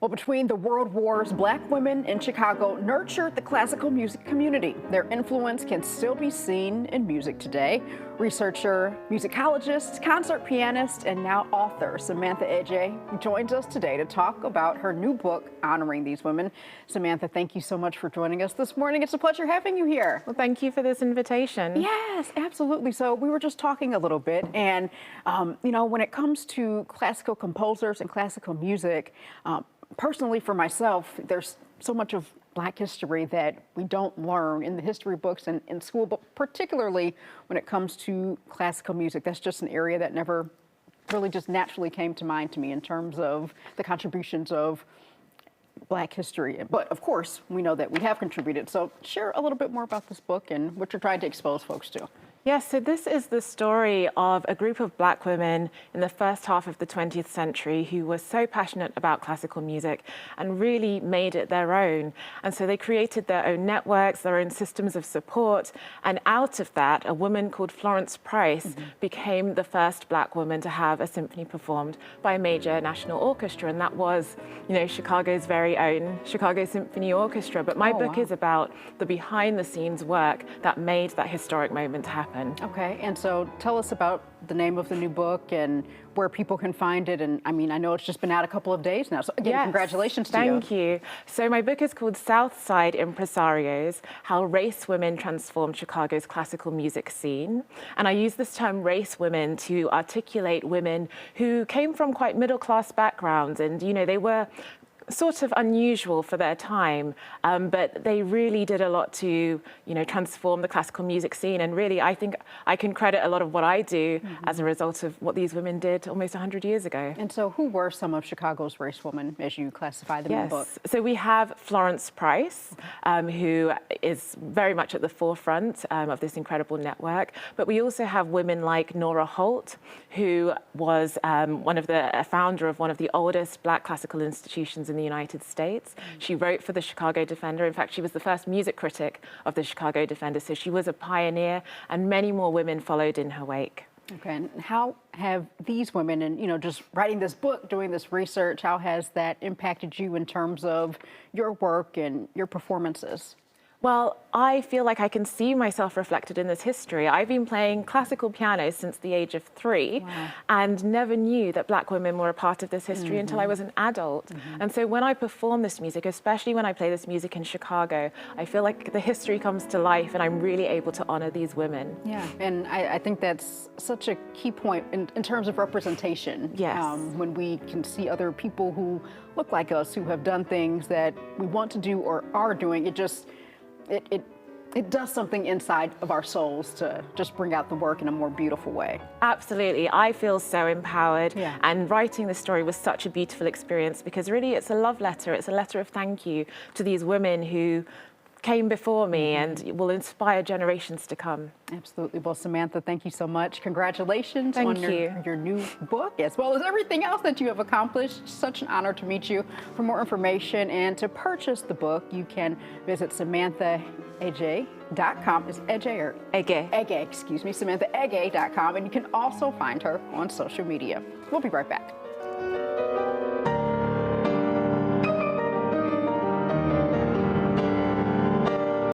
Well, between the world wars, Black women in Chicago nurtured the classical music community. Their influence can still be seen in music today. Researcher, musicologist, concert pianist, and now author Samantha Ege joins us today to talk about her new book honoring these women. Samantha, thank you so much for joining us this morning. It's a pleasure having you here. Well, thank you for this invitation. Yes, absolutely. So we were just talking a little bit, and when it comes to classical composers and classical music, personally for myself, there's so much of Black history that we don't learn in the history books and in school, but particularly when it comes to classical music. That's just an area that never really just naturally came to mind to me in terms of the contributions of Black history. But of course, we know that we have contributed. So share a little bit more about this book and what you're trying to expose folks to. Yes, so this is the story of a group of Black women in the first half of the 20th century who were so passionate about classical music and really made it their own. And so they created their own networks, their own systems of support. And out of that, a woman called Florence Price became the first Black woman to have a symphony performed by a major national orchestra. And that was, Chicago's very own Chicago Symphony Orchestra. But my book is about the behind the scenes work that made that historic moment happen. Okay, and so tell us about the name of the new book and where people can find it. And I know it's just been out a couple of days now. So again, congratulations to you. Thank you. So my book is called South Side Impresarios, How Race Women Transformed Chicago's Classical Music Scene. And I use this term race women to articulate women who came from quite middle class backgrounds. And, they were sort of unusual for their time, but they really did a lot to, transform the classical music scene. And really, I think I can credit a lot of what I do as a result of what these women did almost 100 years ago. And so who were some of Chicago's race women as you classify them in the book? So we have Florence Price, who is very much at the forefront of this incredible network. But we also have women like Nora Holt, who was a founder of one of the oldest Black classical institutions in the United States. She wrote for the Chicago Defender. In fact, she was the first music critic of the Chicago Defender. So she was a pioneer, and many more women followed in her wake. Okay, and how have these women, and just writing this book, doing this research, how has that impacted you in terms of your work and your performances? Well, I feel like I can see myself reflected in this history. I've been playing classical piano since the age of 3 and never knew that Black women were a part of this history until I was an adult. And so when I perform this music, especially when I play this music in Chicago, I feel like the history comes to life and I'm really able to honor these women. Yeah, and I think that's such a key point in terms of representation. Yes. When we can see other people who look like us, who have done things that we want to do or are doing, it does something inside of our souls to just bring out the work in a more beautiful way. Absolutely. I feel so empowered. Yeah. And writing this story was such a beautiful experience because really it's a love letter. It's a letter of thank you to these women who came before me and will inspire generations to come. Absolutely. Well, Samantha, thank you so much. Congratulations on your new book, as well as everything else that you have accomplished. Such an honor to meet you. For more information and to purchase the book, you can visit SamanthaEge.com. Is Ege or Ege? Ege, excuse me, SamanthaEge.com. And you can also find her on social media. We'll be right back.